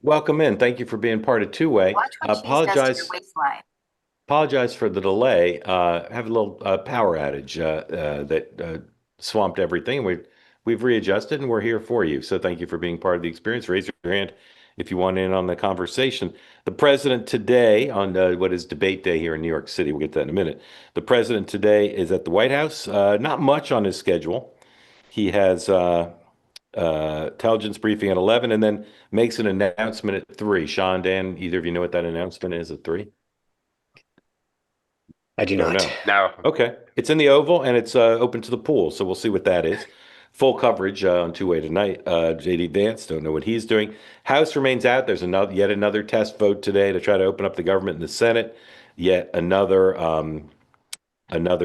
Welcome in. Thank you for being part of Two Way. Watch what cheese does to your Apologize, waistline. apologize for the delay. Have a little power outage that swamped everything. We've readjusted and we're here for you. So thank you for being part of the experience. Raise your hand if you want in on the conversation. The president today on what is debate day here in New York City. We'll get to that in a minute. The president today is at the White House. Not much on his schedule. He has intelligence briefing at 11 and then makes an announcement at 3. Sean, Dan, either of you know what that announcement is at 3? I do Don't not. know. No. Okay. It's in the Oval and it's open to the pool. So we'll see what that is. Full coverage on Two-Way tonight. JD Vance, don't know what he's doing. House remains out. There's yet another test vote today to try to open up the government in the Senate. Yet another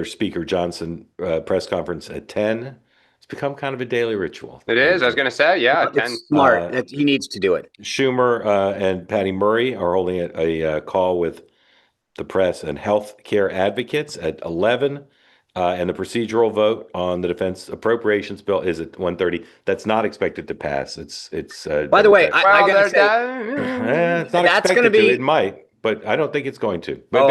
Speaker Johnson press conference at 10. It's become kind of a daily ritual. It is. I was going to say, yeah, 10. It's smart. He needs to do it. Schumer and Patty Murray are holding a call with the press and health care advocates at 11. And the procedural vote on the defense appropriations bill is at 1:30. That's not expected to pass. It's By the way, I gotta say, it's not that's expected gonna be. to. It might, but I don't think it's going to. But Oh,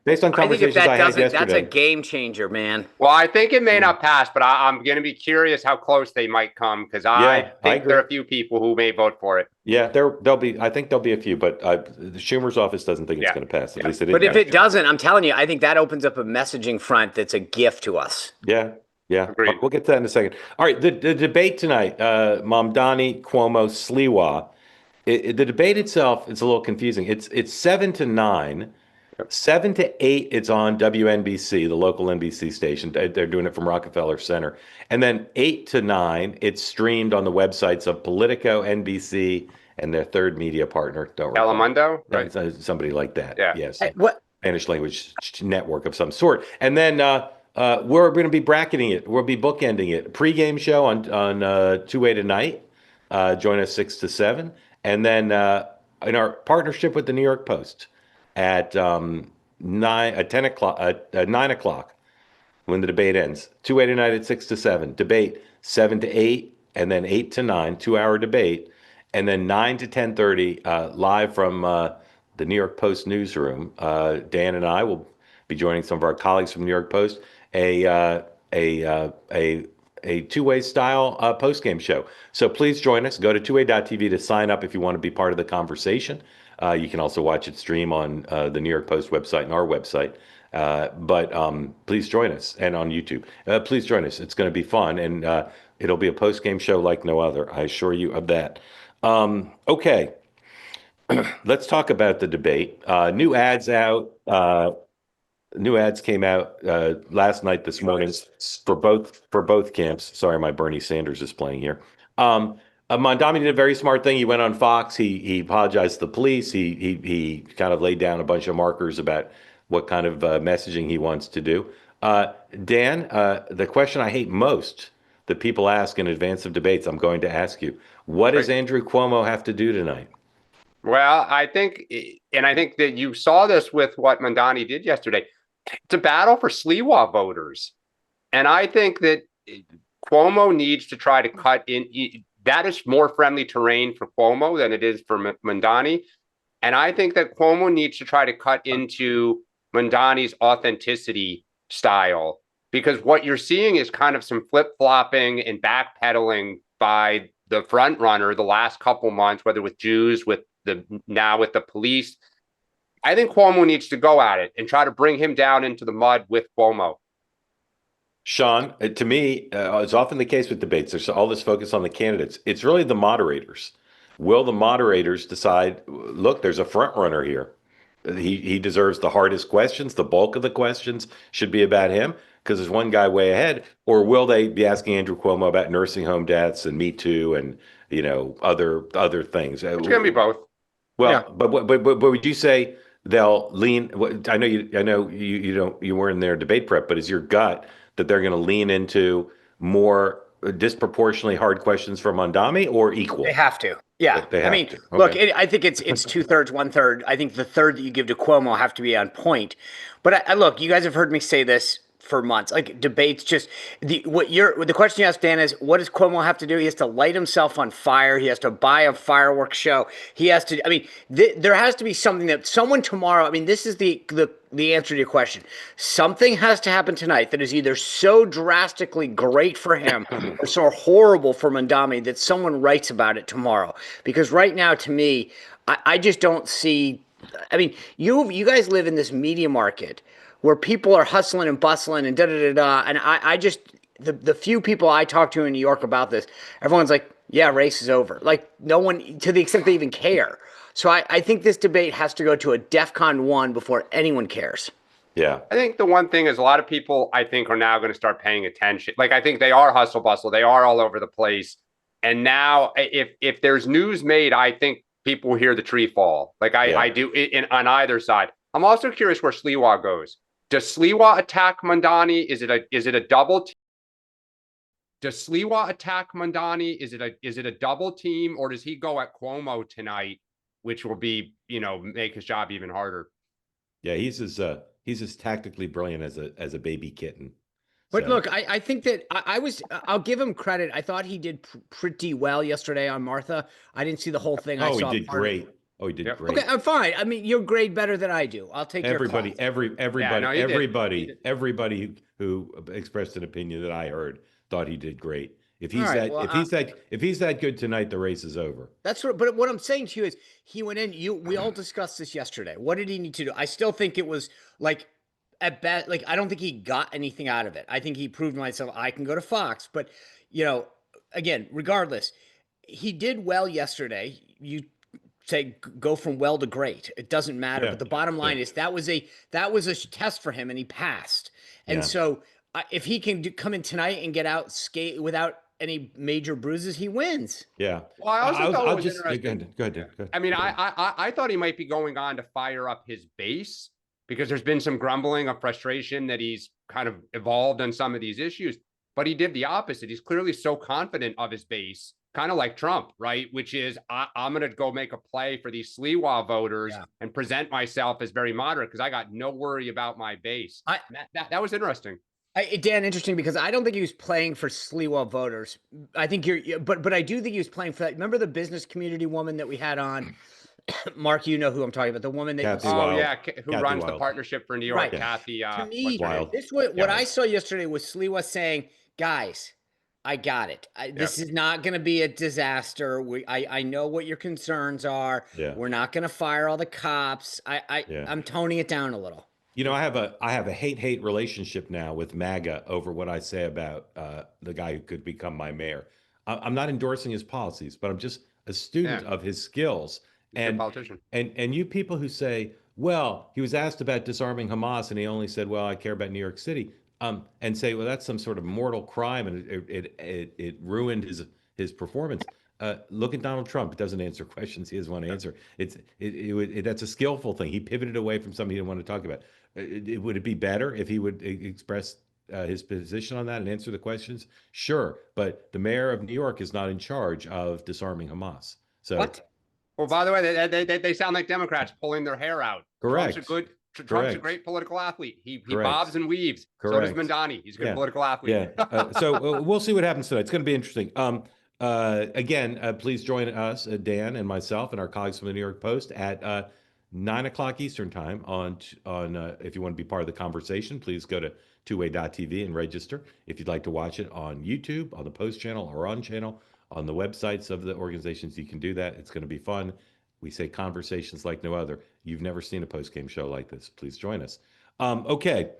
based on I think if conversations that I had doesn't, that's a yesterday, game changer, man. Well, I think it may not pass, but I'm going to be curious how close they might come because I think agree. there are a few people who may vote for it. yeah, there'll be. I think there'll be a few, but the Schumer's office doesn't think it's Yeah. going to pass. At Yeah. least it. But if it doesn't, I'm telling you, I think that opens up a messaging front that's a gift to us. Yeah. Agreed. We'll get to that in a second. All right, the debate tonight, Mamdani, Cuomo, Sliwa. The debate itself is a little confusing. It's 7 to 9, 7 to 8. It's on WNBC, the local NBC station. They're doing it from Rockefeller Center, and then 8 to 9, it's streamed on the websites of Politico, NBC, and their third media partner. Don't recall. Telemundo, right? Somebody like that. Yeah. Yes. What? Spanish language network of some sort. And then we're going to be bracketing it. We'll be bookending it. Pre-game show on Two-Way tonight. Join us 6 to 7. And then in our partnership with the New York Post at 9 o'clock when the debate ends. Two-Way tonight at 6 to 7. Debate 7 to 8 and then 8 to 9. 2-hour debate. And then 9 to 10:30 live from the New York Post newsroom. Dan and I will be joining some of our colleagues from New York Post. A two-way style post-game show. So please join us. Go to twoway.tv to sign up if you want to be part of the conversation. You can also watch it stream on the New York Post website and our website. But please join us, and on YouTube. Please join us. It's going to be fun, and it'll be a post-game show like no other. I assure you of that. Okay. Let's talk about the debate. New ads out. New ads came out last night, this morning for both camps. Sorry, my Bernie Sanders is playing here. Mondami did a very smart thing. He went on Fox. He apologized to the police. He kind of laid down a bunch of markers about what kind of messaging he wants to do. Dan, the question I hate most that people ask in advance of debates, I'm going to ask you. What does Andrew Cuomo have to do tonight? Well, I think that you saw this with what Mandani did yesterday. It's a battle for Sliwa voters. And I think that Cuomo needs to try to cut in. That is more friendly terrain for Cuomo than it is for Mandani. And I think that Cuomo needs to try to cut into Mandani's authenticity style, because what you're seeing is kind of some flip-flopping and backpedaling by the front runner the last couple months, whether with Jews, now with the police. I think Cuomo needs to go at it and try to bring him down into the mud with Cuomo. Sean, to me, it's often the case with debates. There's all this focus on the candidates. It's really the moderators. Will the moderators decide, look, there's a front runner here. He deserves the hardest questions. The bulk of the questions should be about him because there's one guy way ahead. Or will they be asking Andrew Cuomo about nursing home deaths and Me Too and other things? It's going to be both. Well, Yeah. but would you say they'll lean? I know you weren't in their debate prep, but is your gut that they're going to lean into more disproportionately hard questions from Mondami or equal? They have to. Yeah. They have to. Okay. Look, I think it's 2/3, 1/3. I think the third that you give to Cuomo have to be on point. But look, you guys have heard me say this for months. Like debates, just the question you asked, Dan, is what does Cuomo have to do? He has to light himself on fire. He has to buy a fireworks show. He has to. I mean, there has to be something that someone tomorrow. I mean, this is the answer to your question. Something has to happen tonight that is either so drastically great for him or so horrible for Mandami that someone writes about it tomorrow. Because right now, to me, I just don't see. I mean, you guys live in this media market where people are hustling and bustling and da da da da. And I just the few people I talk to in New York about this, everyone's like, yeah, race is over. Like no one, to the extent they even care. So I think this debate has to go to a DEFCON 1 before anyone cares. Yeah. I think the one thing is a lot of people, I think, are now going to start paying attention. Like, I think they are hustle bustle. They are all over the place. And now if there's news made, I think people will hear the tree fall. Like I do on either side. I'm also curious where Sliwa goes. Does Sliwa attack Mandani? Is it a double team? Does Sliwa attack Mandani? Is it a double team, or does he go at Cuomo tonight, which will be, make his job even harder? Yeah, he's as tactically brilliant as a baby kitten. But look, I think that I'll give him credit. I thought he did pretty well yesterday on Martha. I didn't see the whole thing. Oh, he did great. Oh, he did great. Okay, I'm fine. I mean, you're grade better than I do. I'll take everybody, your class. everybody who expressed an opinion that I heard thought he did great. If he's if he's that good tonight, the race is over. That's what. But what I'm saying to you is, he went in. We all discussed this yesterday. What did he need to do? I still think it was like, at best, like I don't think he got anything out of it. I think he proved to myself I can go to Fox. But again, regardless, he did well yesterday. You say go from well to great. It doesn't matter. But the bottom line is that was a test for him, and he passed. And so if he can come in tonight and get out skate without any major bruises, he wins. Yeah. Well, I also thought it was interesting. Go ahead. I mean, I thought he might be going on to fire up his base, because there's been some grumbling of frustration that he's kind of evolved on some of these issues. But he did the opposite. He's clearly so confident of his base, kind of like Trump, right? Which is, I'm going to go make a play for these Sliwa voters and present myself as very moderate because I got no worry about my base. That was interesting. Dan, interesting, because I don't think he was playing for Sliwa voters. I think but I do think he was playing for that. Remember the business community woman that we had on? Mark, you know who I'm talking about, the woman that who Kathy runs Wild. The partnership for New York, right. Kathy. To me, what I saw yesterday was Sliwa saying, guys, I got it. This is not going to be a disaster. I know what your concerns are. Yeah. We're not going to fire all the cops. I'm toning it down a little. I have a hate relationship now with MAGA over what I say about the guy who could become my mayor. I'm not endorsing his policies, but I'm just a student of his skills. And politician. And you people who say, well, he was asked about disarming Hamas and he only said, well, I care about New York City, and say, well, that's some sort of mortal crime and it ruined his performance. Look at Donald Trump. It doesn't answer questions he doesn't want to answer. That's a skillful thing. He pivoted away from something he didn't want to talk about. Would it be better if he would express his position on that and answer the questions? Sure, but the mayor of New York is not in charge of disarming Hamas. So. What? Well, by the way, they sound like Democrats pulling their hair out. Correct. Trump's a great political athlete. He bobs and weaves. Correct. So does Mandani. He's a good political athlete. Yeah. So we'll see what happens tonight. It's going to be interesting. Again, please join us, Dan and myself and our colleagues from the New York Post at 9:00 Eastern time on if you want to be part of the conversation, please go to twoway.tv and register. If you'd like to watch it on YouTube, on the Post channel or on the websites of the organizations, you can do that. It's going to be fun. We say conversations like no other. You've never seen a post-game show like this. Please join us. Okay.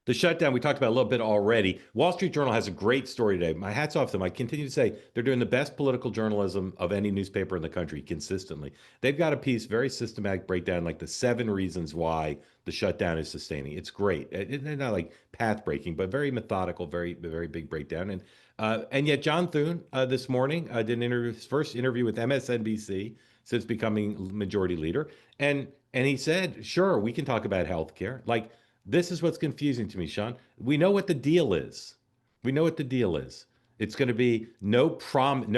The shutdown, we talked about a little bit already. Wall Street Journal has a great story today. My hat's off to them. I continue to say they're doing the best political journalism of any newspaper in the country consistently. They've got a piece, very systematic breakdown, like the 7 reasons why the shutdown is sustaining. It's great. It's not like path breaking, but very methodical, very, very big breakdown. And yet John Thune this morning did an interview, his first interview with MSNBC since becoming majority leader. And he said, sure, we can talk about healthcare. Like, this is what's confusing to me, Sean. We know what the deal is. It's going to be no promise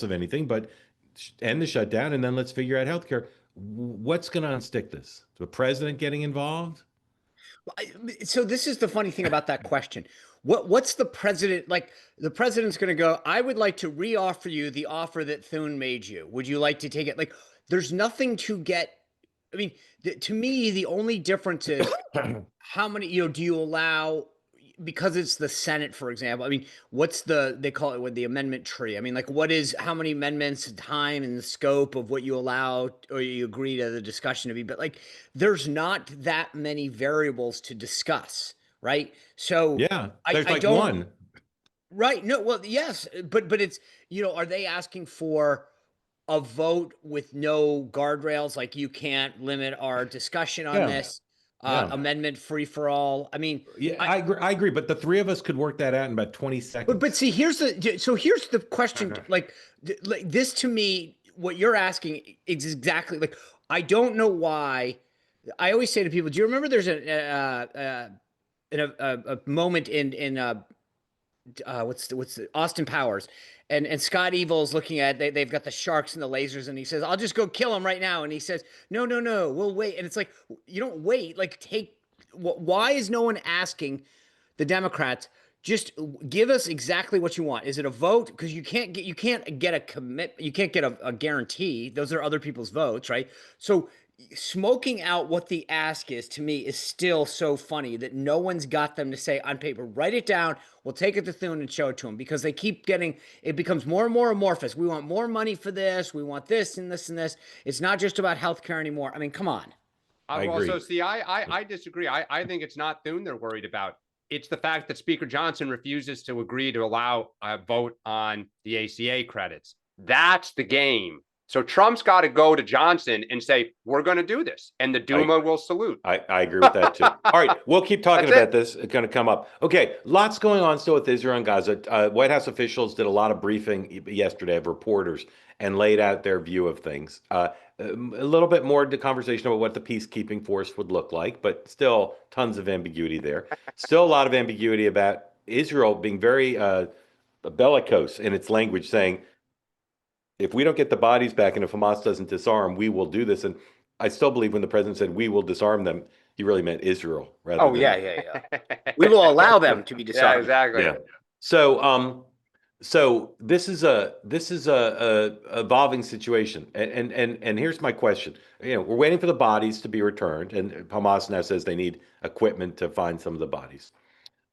of anything, but end the shutdown and then let's figure out healthcare. What's going to unstick this? The president getting involved? So this is the funny thing about that question. What's the president like? The president's going to go, I would like to reoffer you the offer that Thune made you. Would you like to take it? Like, there's nothing to get. I mean, to me, the only difference is how many, do you allow, because it's the Senate, for example. I mean, what's they call it with the amendment tree? I mean, like, how many amendments, time, and the scope of what you allow or you agree to the discussion to be? But like, there's not that many variables to discuss, right? So Yeah, there's I like don't. one. Right. No, well, yes, but it's, are they asking for a vote with no guardrails? Like, you can't limit our discussion on Yeah, this, yeah, amendment free for all. I mean, yeah. I agree. I agree. But the three of us could work that out in about 20 but seconds. see, here's the question. Like this to me, what you're asking is exactly like, I don't know why. I always say to people, do you remember there's a moment in what's the Austin Powers, and Scott Evil's looking at, they've got the sharks and the lasers, and he says, I'll just go kill him right now, and he says, no, no, no, we'll wait. And it's like, you don't wait. Like, why is no one asking the Democrats, just give us exactly what you want? Is it a vote? Because you can't get a commit, you can't get a guarantee. Those are other people's votes, right? So smoking out what the ask is, to me, is still so funny that no one's got them to say on paper, write it down, we'll take it to Thune and show it to them, because they keep getting, it becomes more and more amorphous. We want more money for this, we want this and this and this. It's not just about healthcare anymore. I mean, come on. I Well, agree. so see, I disagree. I think it's not Thune they're worried about. It's the fact that Speaker Johnson refuses to agree to allow a vote on the ACA credits. That's the game. So Trump's got to go to Johnson and say, we're going to do this. And the Duma will salute. I agree with that too. All right, we'll keep talking That's about this. It's going to come up. Okay, lots going on still with Israel and Gaza. White House officials did a lot of briefing yesterday of reporters and laid out their view of things. A little bit more to conversation about what the peacekeeping force would look like, but still tons of ambiguity there. Still a lot of ambiguity about Israel being very bellicose in its language, saying, if we don't get the bodies back and if Hamas doesn't disarm, we will do this. And I still believe when the president said we will disarm them, he really meant Israel rather Oh, than. yeah. We will allow them to be Yeah, disarmed. exactly. Yeah. So this is a evolving situation, and here's my question. We're waiting for the bodies to be returned, and Hamas now says they need equipment to find some of the bodies.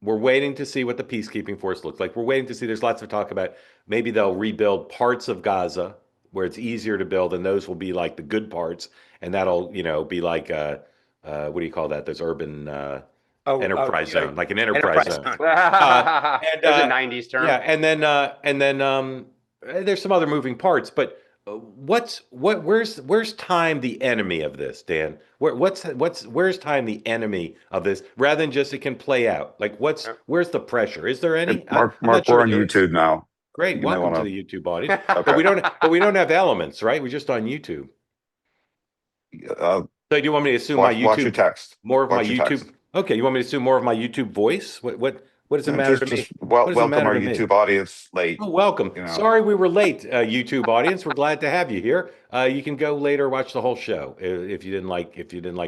We're waiting to see what the peacekeeping force looks like. We're waiting to see. There's lots of talk about maybe they'll rebuild parts of Gaza where it's easier to build, and those will be like the good parts, and that'll be like what do you call that? Those urban enterprise zone, like an enterprise zone. There's a 90s term. Yeah, and then there's some other moving parts, but where's time the enemy of this, Dan? Where's time the enemy of this, rather than just it can play out? Like where's the pressure? Is there any? Mark, I'm not we're sure on there is. YouTube now. Great, You may welcome to wanna- the YouTube audience. Okay. But we don't have elements, right? We're just on YouTube. So do you want me to assume my YouTube Watch your text. more of Watch my your YouTube? text. Okay, you want me to assume more of my YouTube voice? What does it matter to me? Just What does it welcome matter our to me? YouTube audience late. Oh, welcome. You know. Sorry we were late, YouTube audience. We're glad to have you here. You can go later, watch the whole show if you didn't like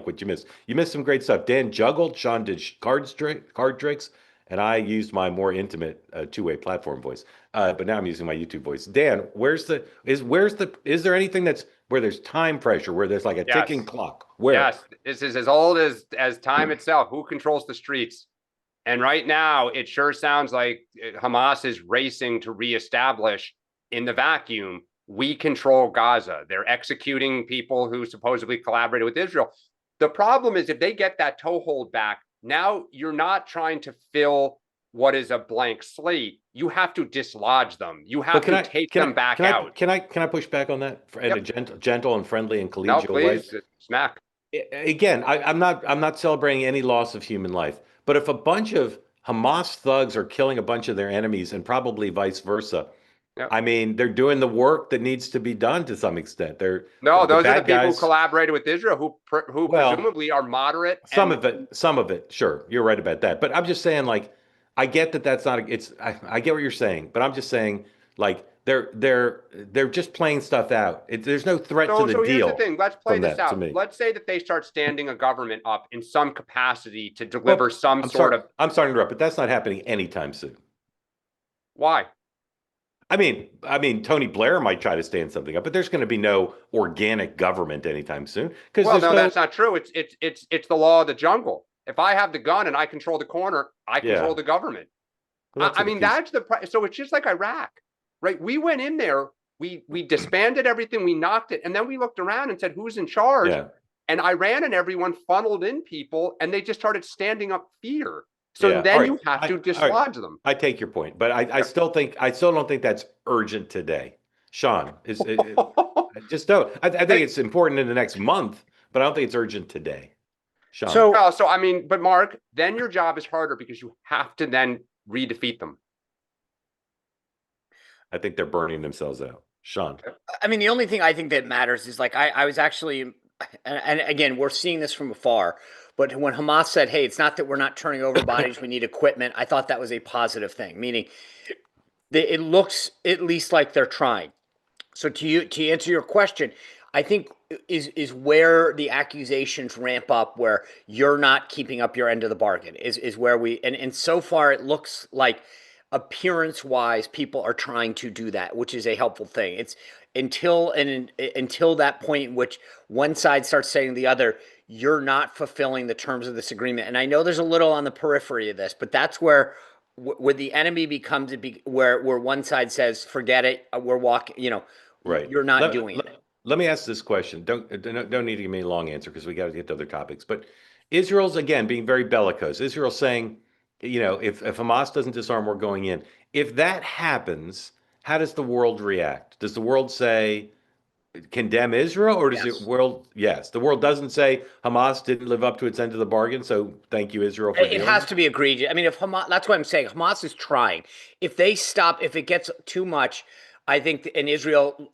what you missed. You missed some great stuff. Dan juggled, Sean did card tricks, and I used my more intimate two-way platform voice. But now I'm using my YouTube voice. Dan, is there anything that's where there's time pressure, where there's like a ticking clock? Where? Yes, this is as old as time itself. Who controls the streets? And right now, it sure sounds like Hamas is racing to reestablish in the vacuum, we control Gaza. They're executing people who supposedly collaborated with Israel. The problem is if they get that toehold back, now you're not trying to fill what is a blank slate. You have to dislodge them. You have to take them back out. Can I push back on that in a gentle and friendly and No, collegial way? please, smack. Again, I'm not celebrating any loss of human life. But if a bunch of Hamas thugs are killing a bunch of their enemies and probably vice versa, Yep. I mean, they're doing the work that needs to be done to some extent. No, the those are bad the people guys. who collaborated with Israel, who Well, presumably are moderate. Some of it, sure, you're right about that. But I'm just saying, like, I get that that's not. I get what you're saying, but I'm just saying, like, they're just playing stuff out. There's no threat to So, the so here's the deal thing. Let's play from this that to out. me. Let's say that they start standing a government up in some capacity to deliver Well, some sort of. I'm sorry to interrupt, but that's not happening anytime soon. Why? Tony Blair might try to stand something up, but there's going to be no organic government anytime soon because Well, there's no, no. that's not true. It's the law of the jungle. If I have the gun and I control the corner, I Yeah, control the government. well, that's I what the mean, peace. that's so it's just like Iraq, right? We went in there, we disbanded everything, we knocked it, and then we looked around and said, "Who's in charge?" Yeah, And Iran and everyone funneled in people, and they just started standing up fear. So yeah. All then right, you have to all right. dislodge them. I take your point, but I still don't think that's urgent today. Sean I just don't. I think it's important in the next month, but I don't think it's urgent today. Sean, So Well, so I mean, but Mark, then your job is harder because you have to then re-defeat them. I think they're burning themselves out. Sean, I mean, the only thing I think that matters is like I was actually, and again, we're seeing this from afar. But when Hamas said, "Hey, it's not that we're not turning over bodies; we need equipment," I thought that was a positive thing. Meaning, it looks at least like they're trying. So to answer your question, I think is where the accusations ramp up, where you're not keeping up your end of the bargain, is where we and so far it looks like appearance wise people are trying to do that, which is a helpful thing. It's until that point in which one side starts saying to the other, you're not fulfilling the terms of this agreement. And I know there's a little on the periphery of this, but that's where the enemy becomes where one side says, forget it, we're walking, right? you're not doing it. Let me ask this question. Don't need to give me a long answer because we got to get to other topics. But Israel's again being very bellicose. Israel's saying, if Hamas doesn't disarm, we're going in. If that happens, how does the world react? Does the world say condemn Israel, or does the Yes. world? Yes, the world doesn't say Hamas didn't live up to its end of the bargain. So thank you, Israel, for It doing has it. to be egregious. I mean, if Hamas, that's what I'm saying. Hamas is trying. If they stop, if it gets too much, I think, and Israel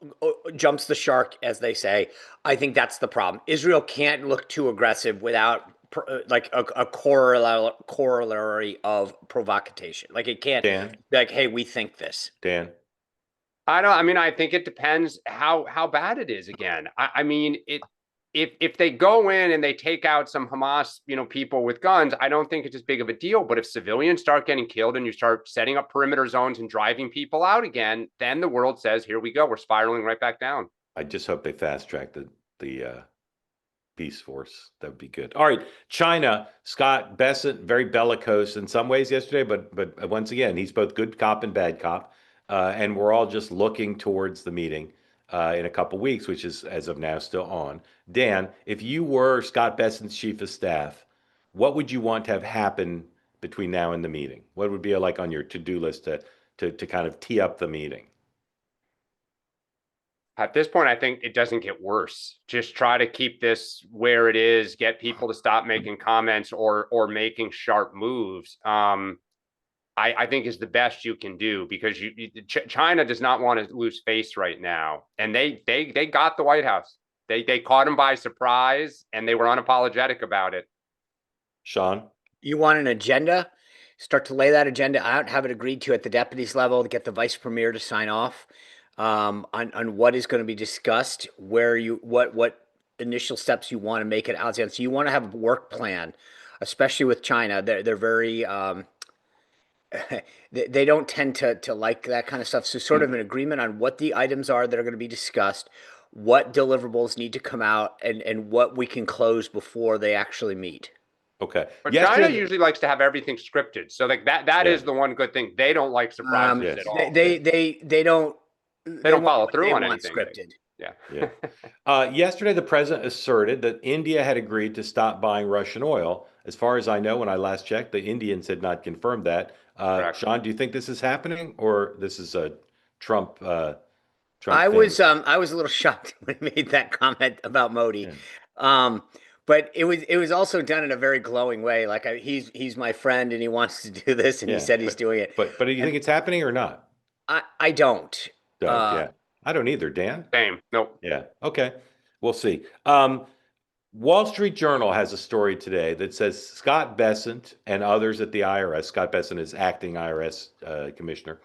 jumps the shark, as they say, I think that's the problem. Israel can't look too aggressive without like a corollary of provocation. Like it can't, Dan, like, hey, we think this. Dan, I mean, I think it depends how bad it is. Again, I mean, if they go in and they take out some Hamas, people with guns, I don't think it's as big of a deal. But if civilians start getting killed and you start setting up perimeter zones and driving people out again, then the world says, "Here we go. We're spiraling right back down." I just hope they fast track the peace force. That would be good. All right, China. Scott Bessent, very bellicose in some ways yesterday, but once again, he's both good cop and bad cop, and we're all just looking towards the meeting in a couple weeks, which is as of now still on. Dan, if you were Scott Bessent's chief of staff, what would you want to have happen between now and the meeting? What would be like on your to-do list to kind of tee up the meeting? At this point, I think it doesn't get worse. Just try to keep this where it is, get people to stop making comments or making sharp moves. I think is the best you can do because China does not want to lose face right now, and they got the White House. They caught him by surprise, and they were unapologetic about it. Sean? You want an agenda? Start to lay that agenda out, have it agreed to at the deputies level, to get the vice premier to sign off on what is going to be discussed, what initial steps you want to make it out. So you want to have a work plan, especially with China. They're very they don't tend to like that kind of stuff. So sort of an agreement on what the items are that are going to be discussed, what deliverables need to come out, and what we can close before they actually meet. Okay. But Yesterday, China usually likes to have everything scripted, so like that Yeah. is the one good thing. They don't like surprises Yes. at all. They don't They don't want follow what through they on want anything. scripted. Yeah. Yesterday, the president asserted that India had agreed to stop buying Russian oil. As far as I know, when I last checked, the Indians had not confirmed that. Correct. Sean, do you think this is happening, or this is a Trump Trump I thing? was a little shocked when he made that comment about Modi. Yeah. Um, but it was also done in a very glowing way. Like he's my friend and he wants to do this and he Yeah, said he's doing it. but do you And think it's happening or not? I don't. Don't. Uh, Yeah, I don't either. Dan. Same. Nope. Yeah. Okay. We'll see. Wall Street Journal has a story today that says Scott Bessent and others at the IRS, Scott Bessent is acting IRS commissioner,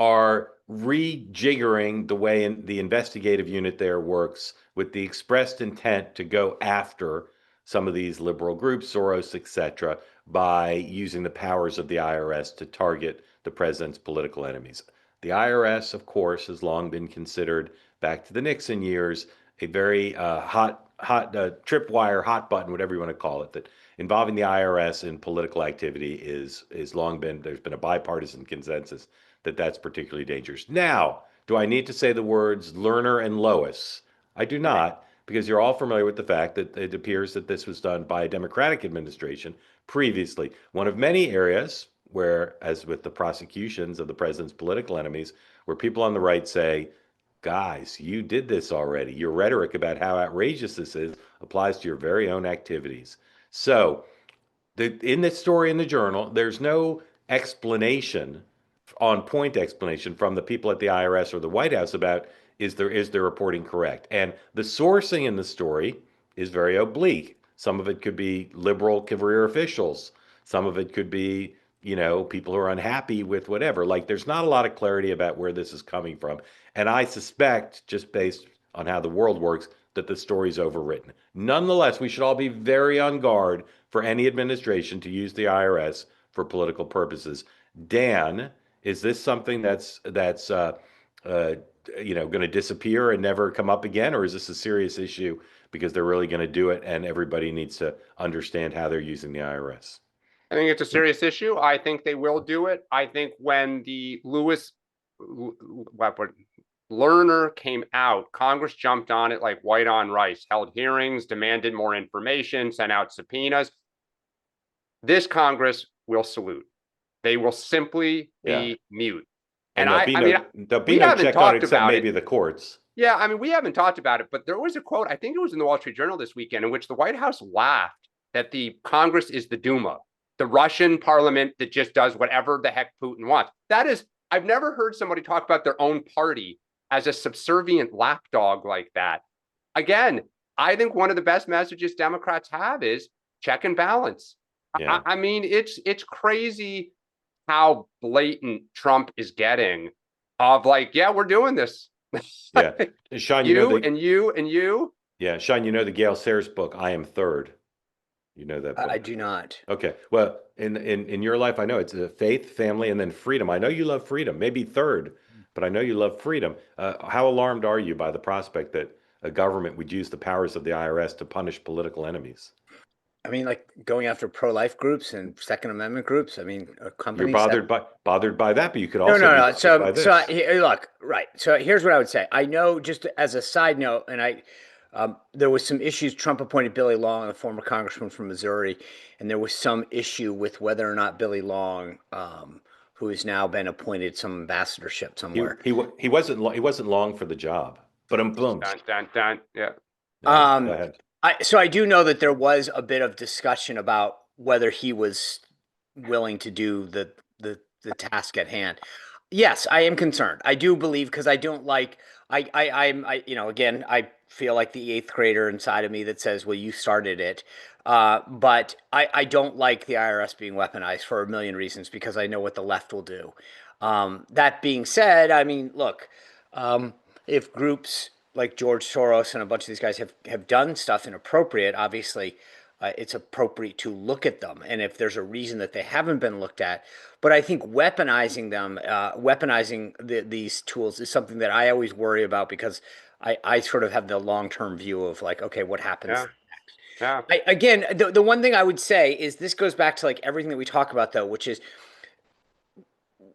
are rejiggering the way the investigative unit there works with the expressed intent to go after some of these liberal groups, Soros, etc., by using the powers of the IRS to target the president's political enemies. The IRS, of course, has long been considered, back to the Nixon years, a very hot tripwire, hot button, whatever you want to call it, that involving the IRS in political activity is long been, there's been a bipartisan consensus that that's particularly dangerous. Now, do I need to say the words Lerner and Lois? I do not, because you're all familiar with the fact that it appears that this was done by a Democratic administration previously. One of many areas where, as with the prosecutions of the president's political enemies, where people on the right say, guys, you did this already. Your rhetoric about how outrageous this is applies to your very own activities. So, in this story in the Journal, there's no explanation, on point explanation from the people at the IRS or the White House about is their reporting correct. And the sourcing in the story is very oblique. Some of it could be liberal career officials. Some of it could be, people who are unhappy with whatever. Like, there's not a lot of clarity about where this is coming from. And I suspect, just based on how the world works, that the story's overwritten. Nonetheless, we should all be very on guard for any administration to use the IRS for political purposes. Dan, is this something that's going to disappear and never come up again, or is this a serious issue because they're really going to do it and everybody needs to understand how they're using the IRS? I think it's a serious issue. I think they will do it. I think when the Lerner came out, Congress jumped on it like white on rice, held hearings, demanded more information, sent out subpoenas. This Congress will salute. They will simply be mute. And there'll be no check on it except maybe the courts. Yeah, I mean, we haven't talked about it, but there was a quote, I think it was in the Wall Street Journal this weekend, in which the White House laughed that the Congress is the Duma, the Russian parliament that just does whatever the heck Putin wants. That is, I've never heard somebody talk about their own party as a subservient lapdog like that. Again, I think one of the best messages Democrats have is check and balance. Yeah. I mean, it's crazy how blatant Trump is getting of like, yeah, we're doing this. Yeah. Sean, and you. Yeah. Sean, the Gail Sayers book, I Am Third. You know that book? I do not. Okay. Well, in your life, I know it's a faith, family, and then freedom. I know you love freedom, maybe third, but I know you love freedom. How alarmed are you by the prospect that a government would use the powers of the IRS to punish political enemies? I mean, like going after pro-life groups and Second Amendment groups. I mean, companies. You're bothered by that, but you could also no. Look, right. So here's what I would say. I know, just as a side note, and there was some issues. Trump appointed Billy Long, a former congressman from Missouri, and there was some issue with whether or not Billy Long, who has now been appointed some ambassadorship somewhere, he wasn't long for the job. But boom. Yeah. Go ahead. So I do know that there was a bit of discussion about whether he was willing to do the task at hand. Yes, I am concerned. I do believe, because I don't like, again, I feel like the eighth grader inside of me that says, well, you started it. But I don't like the IRS being weaponized for a million reasons, because I know what the left will do. That being said, I mean, look, if groups like George Soros and a bunch of these guys have done stuff inappropriate, obviously it's appropriate to look at them. And if there's a reason that they haven't been looked at, but I think weaponizing them, these tools is something that I always worry about, because I sort of have the long-term view of like, okay, what happens next? Yeah. Again, the one thing I would say is this goes back to like everything that we talk about, though, which is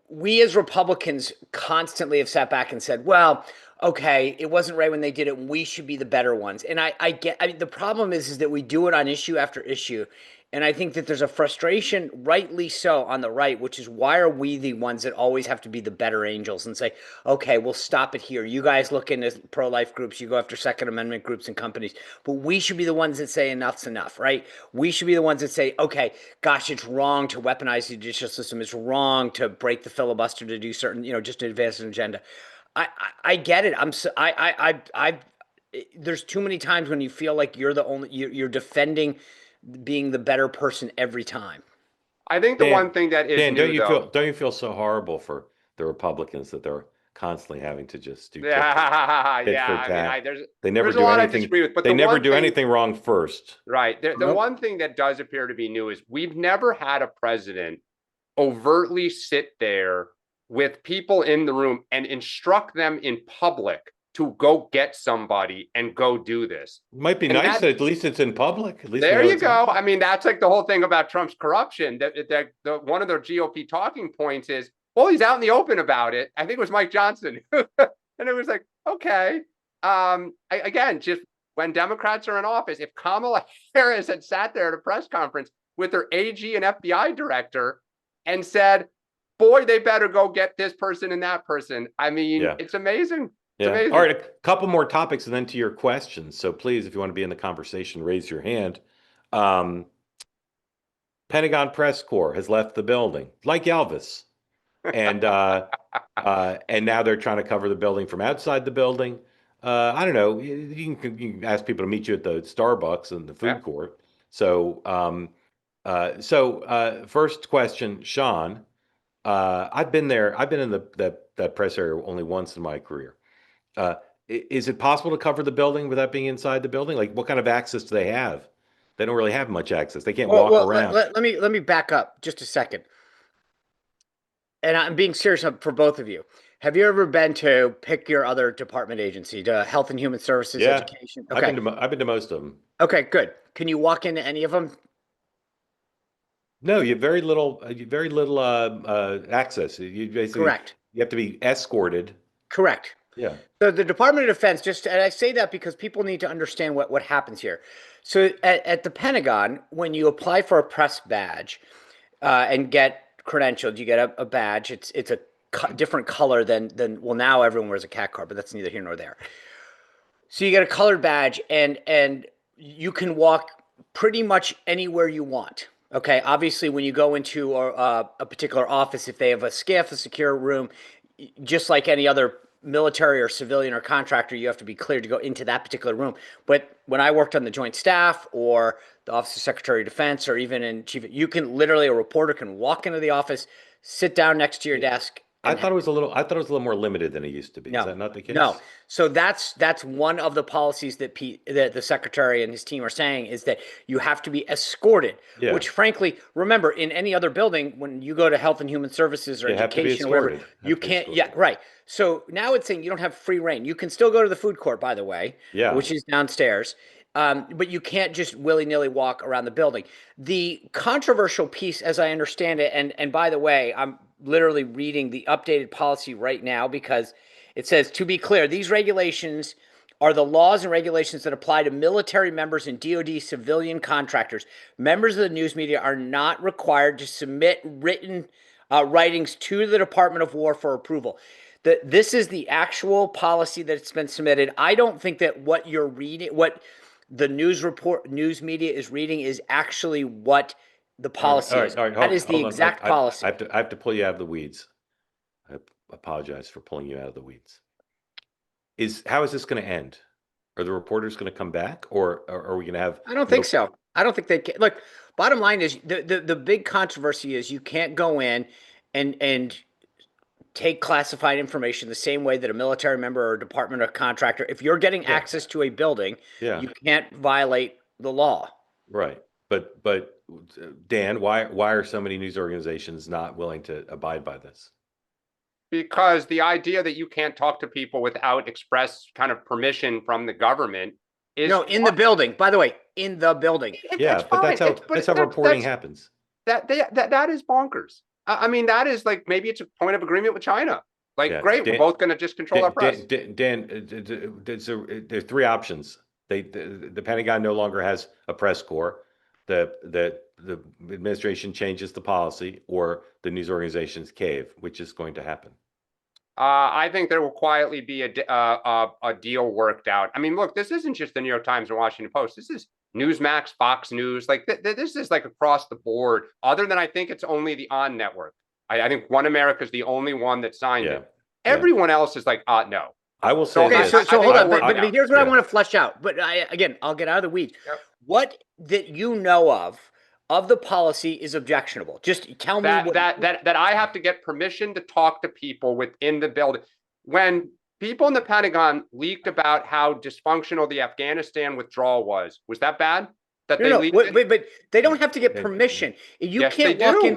we as Republicans constantly have sat back and said, well, okay, it wasn't right when they did it. We should be the better ones. And I mean, the problem is that we do it on issue after issue. And I think that there's a frustration, rightly so, on the right, which is, why are we the ones that always have to be the better angels and say, okay, we'll stop it here. You guys look into pro-life groups, you go after Second Amendment groups and companies, but we should be the ones that say enough's enough, right? We should be the ones that say, okay, gosh, it's wrong to weaponize the judicial system. It's wrong to break the filibuster to do certain, just to advance an agenda. I get it. There's too many times when you feel like you're defending being the better person every time. I think the one thing that is Dan, new, don't you feel so horrible for the Republicans that they're constantly having to just do tit for Yeah, tit for I mean, tat. there's They never there's a do lot I anything. disagree with, but They the never one do thing, anything wrong first. right? The Nope. one thing that does appear to be new is we've never had a president overtly sit there with people in the room and instruct them in public to go get somebody and go do this. It might be And nice that, that at least it's in public. At least we there know you it's go. happening. I mean, that's like the whole thing about Trump's corruption. That one of their GOP talking points is, well, he's out in the open about it. I think it was Mike Johnson. And it was like, okay. Again, just when Democrats are in office, if Kamala Harris had sat there at a press conference with her AG and FBI director and said, boy, they better go get this person and that person. I mean, Yeah. it's amazing. It's Yeah. amazing. All right. A couple more topics and then to your questions. So please, if you want to be in the conversation, raise your hand. Pentagon press corps has left the building, like Elvis. And now they're trying to cover the building from outside the building. I don't know. You can ask people to meet you at the Starbucks and the food Yeah. court. So, first question, Sean. I've been there. I've been in that press area only once in my career. Is it possible to cover the building without being inside the building? Like, what kind of access do they have? They don't really have much access. They can't walk around. Let me back up just a second. And I'm being serious for both of you. Have you ever been to pick your other department agency, to Health and Human Services, Yeah. Education? Okay. I've been to most of them. Okay, good. Can you walk into any of them? No, you have very little access. You basically Correct. you have to be escorted. Correct. Yeah. So the Department of Defense, and I say that because people need to understand what happens here. So at the Pentagon, when you apply for a press badge and get credentialed, you get a badge. It's a different color than well, now everyone wears a cat card, but that's neither here nor there. So you get a colored badge, and you can walk pretty much anywhere you want. Okay, obviously, when you go into a particular office, if they have a SCIF, a secure room, just like any other military or civilian or contractor, you have to be cleared to go into that particular room. But when I worked on the Joint Staff or the Office of Secretary of Defense, or even in Chief, you can literally, a reporter can walk into the office, sit down next to your desk. I thought it was a little more limited than it used to be. No, Is that not the case? No. So that's one of the policies that the secretary and his team are saying, is that you have to be escorted. Yeah. Which, frankly, remember, in any other building, when you go to Health and Human Services or You have to be education or whatever, escorted. you can't. Yeah, right. So now it's saying you don't have free reign. You can still go to the food court, by the way, Yeah. which is downstairs. But you can't just willy-nilly walk around the building. The controversial piece, as I understand it, and by the way, I'm literally reading the updated policy right now, because it says, to be clear, these regulations are the laws and regulations that apply to military members and DoD civilian contractors. Members of the news media are not required to submit written writings to the Department of War for approval. This is the actual policy that's been submitted. I don't think that what you're reading, what the news media is reading, is actually what the policy is. That is the exact policy. I have to pull you out of the weeds. I apologize for pulling you out of the weeds. How is this going to end? Are the reporters going to come back, or are we going to have? I don't think so. I don't think they can. Look, bottom line is the big controversy is you can't go in and take classified information the same way that a military member or a department or contractor. If you're getting access to a building, you can't violate the law. Right. But Dan, why are so many news organizations not willing to abide by this? Because the idea that you can't talk to people without express kind of permission from the government is in the building. By the way, in the building. Yeah, but that's how reporting happens. That is bonkers. I mean, that is like, maybe it's a point of agreement with China. Like, great, we're both going to just control our press. Dan, there's three options. The Pentagon no longer has a press corps. The administration changes the policy, or the news organizations cave. Which is going to happen? I think there will quietly be a deal worked out. I mean, look, this isn't just the New York Times or Washington Post. This is Newsmax, Fox News. Like, this is like across the board. Other than, I think it's only the On Network. I think One America is the only one that signed it. Everyone else is like, no. I will say this. So hold on. But here's what I want to flesh out. But again, I'll get out of the weeds. Yep. What that you know of of the policy is objectionable? Just tell me that I have to get permission to talk to people within the building. When people in the Pentagon leaked about how dysfunctional the Afghanistan withdrawal was that bad? That they leaked it? But they don't have to get permission. You Yes, can't they walk do.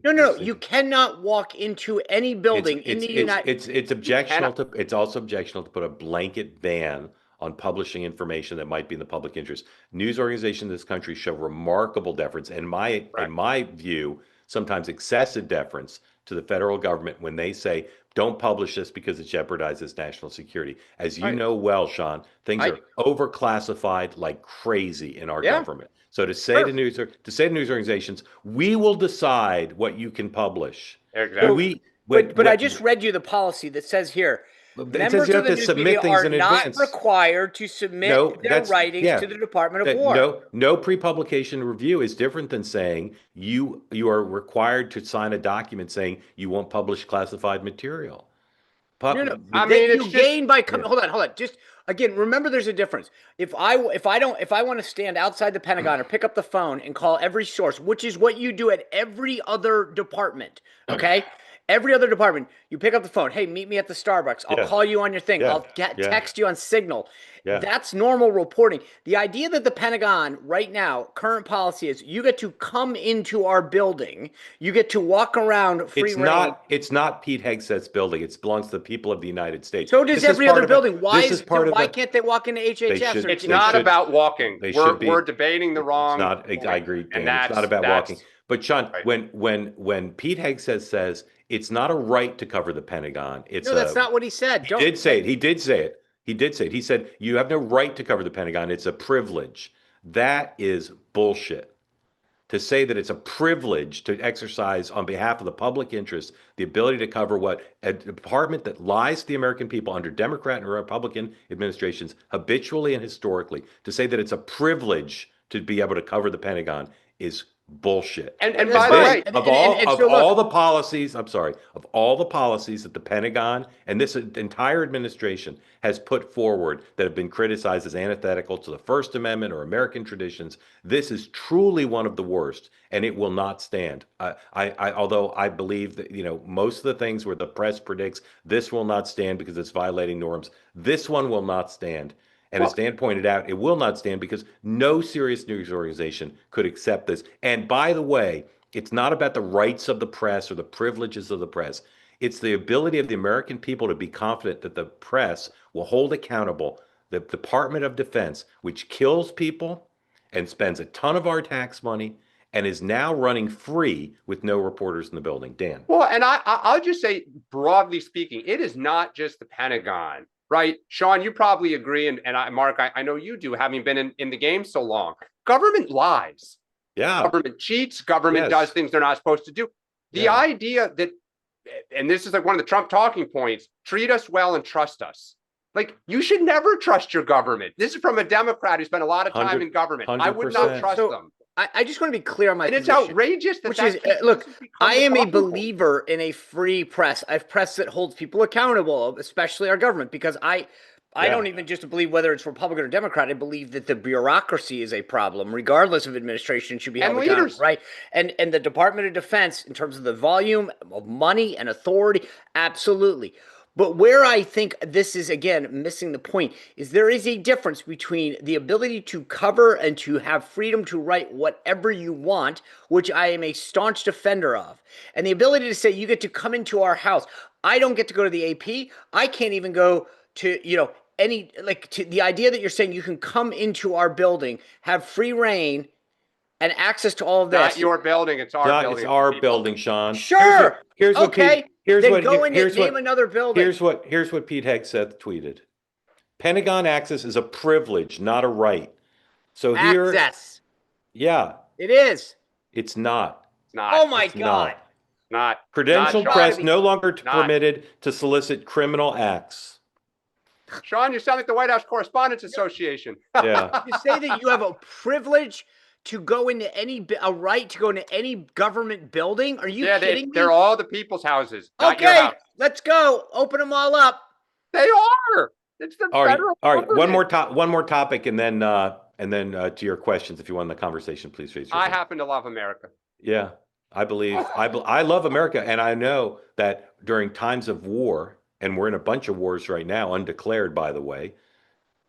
in. No. You cannot walk into any building in the United. It's objectionable to. It's also objectionable to put a blanket ban on publishing information that might be in the public interest. News organizations in this country show remarkable deference, and in my view, sometimes excessive deference to the federal government when they say, don't publish this because it jeopardizes national security. As you know well, Sean, things are overclassified like crazy in our government. So to say to news organizations, we will decide what you can publish. Exactly. But I just read you the policy that says here, members of the news media are not required to submit their writings to the Department of War. No pre-publication review is different than saying you are required to sign a document saying you won't publish classified material. No. I mean, you gain by coming. Hold on. Just again, remember, there's a difference. If I want to stand outside the Pentagon or pick up the phone and call every source, which is what you do at every other department, okay? Every other department, you pick up the phone. Hey, meet me at the Starbucks. I'll call you on your thing. I'll text you on Signal. That's normal reporting. The idea that the Pentagon right now, current policy is you get to come into our building. You get to walk around free reign. It's not Pete Hegseth's building. It belongs to the people of the United States. So does every other building. Why can't they walk into HHS? It's not about walking. We're debating the wrong. I agree, Dan. It's not about walking. But Sean, when Pete Hegseth says it's not a right to cover the Pentagon, that's not what he said. He did say it. He said you have no right to cover the Pentagon. It's a privilege. That is bullshit. To say that it's a privilege to exercise on behalf of the public interest, the ability to cover what a department that lies to the American people under Democrat and Republican administrations habitually and historically, to say that it's a privilege to be able to cover the Pentagon is bullshit. And by the way, of all the policies that the Pentagon and this entire administration has put forward that have been criticized as antithetical to the First Amendment or American traditions, this is truly one of the worst, and it will not stand. Although I believe that most of the things where the press predicts this will not stand because it's violating norms, this one will not stand. And as Dan pointed out, it will not stand because no serious news organization could accept this. And by the way, it's not about the rights of the press or the privileges of the press. It's the ability of the American people to be confident that the press will hold accountable the Department of Defense, which kills people and spends a ton of our tax money and is now running free with no reporters in the building. Dan. Well, and I'll just say, broadly speaking, it is not just the Pentagon. Right. Sean, you probably agree. And Mark, I know you do, having been in the game so long. Government lies. Yeah. Government cheats. Government does things they're not supposed to do. The idea that, and this is like one of the Trump talking points, treat us well and trust us. Like, you should never trust your government. This is from a Democrat who spent a lot of time in government. 100%. I would not trust them. I just want to be clear on my position. It's outrageous look, I am a believer in a free press, a press that holds people accountable, especially our government, because I don't even just believe whether it's Republican or Democrat. I believe that the bureaucracy is a problem, regardless of administration, should be held accountable, right? And the Department of Defense, in terms of the volume of money and authority, absolutely. But where I think this is, again, missing the point is there is a difference between the ability to cover and to have freedom to write whatever you want, which I am a staunch defender of, and the ability to say you get to come into our house. I don't get to go to the AP. I can't even go to, the idea that you're saying you can come into our building, have free reign and access to all of this. Not your building. It's our building. It's our building, Sean. Sure. Here's what name another building. Here's what Pete Hegseth tweeted. Pentagon access is a privilege, not a right. So here, access. Yeah, it is. It's not. It's not. Oh my God. Not. Credentialed press no longer permitted to solicit criminal acts. Sean, you sound like the White House Correspondents Association. Yeah. You say that you have a privilege to go into a right to go into any government building? Are you kidding me? They're all the people's houses. Okay, let's go. Open them all up. They are. It's the federal. All right. One more topic, and then And then to your questions, if you want the conversation, please raise your I hand. happen to love America. Yeah, I love America, and I know that during times of war, and we're in a bunch of wars right now, undeclared, by the way,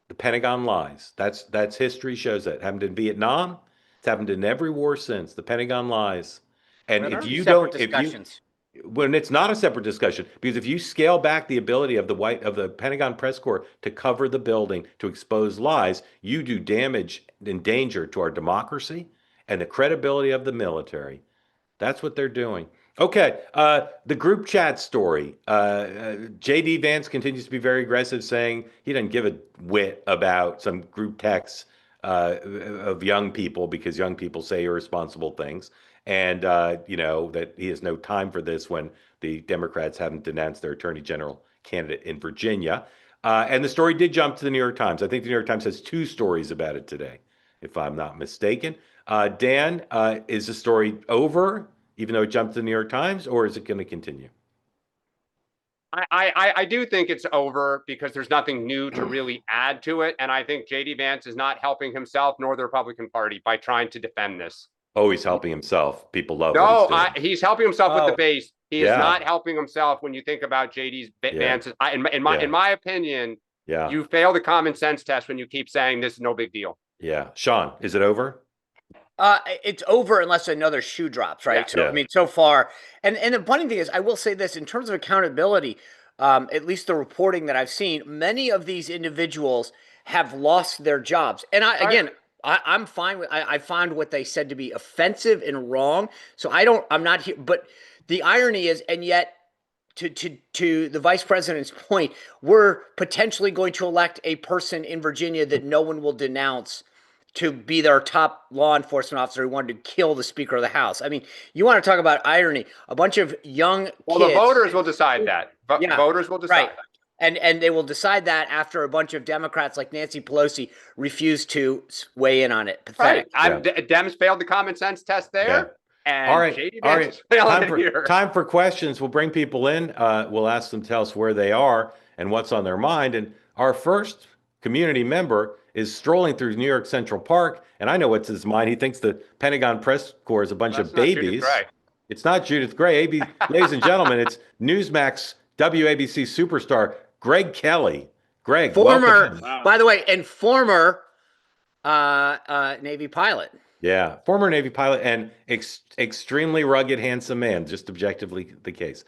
the Pentagon lies. That's history shows that. Happened in Vietnam. It's happened in every war since. The Pentagon lies. And Well, if there are you separate don't, if you discussions. when it's not a separate discussion, because if you scale back the ability of the Pentagon press corps to cover the building, to expose lies, you do damage and danger to our democracy and the credibility of the military. That's what they're doing. Okay, the group chat story. JD Vance continues to be very aggressive, saying he doesn't give a whit about some group texts of young people because young people say irresponsible things, and that he has no time for this when the Democrats haven't denounced their attorney general candidate in Virginia. And the story did jump to the New York Times. I think the New York Times has two stories about it today, if I'm not mistaken. Dan, is the story over, even though it jumped to the New York Times, or is it going to continue? I do think it's over because there's nothing new to really add to it. And I think JD Vance is not helping himself nor the Republican Party by trying to defend this. Oh, he's helping himself. People love what he's No, doing. he's helping himself with the base. He is Yeah. not helping himself when you think about JD's Vance's. In my opinion, Yeah. you fail the common sense test when you keep saying this is no big deal. Yeah. Sean, is it over? It's over unless another shoe drops, right? Yeah. So Yeah. I mean, so far, and the funny thing is, I will say this in terms of accountability. At least the reporting that I've seen, many of these individuals have lost their jobs, and I'm fine with. I found what they said to be offensive and wrong. So I'm not here. But the irony is, and yet, to the vice president's point, we're potentially going to elect a person in Virginia that no one will denounce to be their top law enforcement officer who wanted to kill the Speaker of the House. I mean, you want to talk about irony? A bunch of young kids. Well, the voters will decide that. Yeah, voters will decide. Right. And they will decide that after a bunch of Democrats like Nancy Pelosi refuse to weigh in on it. Pathetic. Right. Dems failed the common sense test there. Yeah. And All right. JD All Vance right. is failing it here. Time for questions. We'll bring people in. We'll ask them to tell us where they are and what's on their mind. And our first community member is strolling through New York Central Park, and I know what's his mind. He thinks the Pentagon press corps is a bunch of babies. It's not Judith Gray. Ladies and gentlemen, it's Newsmax WABC superstar Greg Kelly. Greg, welcome. By the way, and former Navy pilot. Yeah, former Navy pilot and extremely rugged, handsome man. Just objectively the case.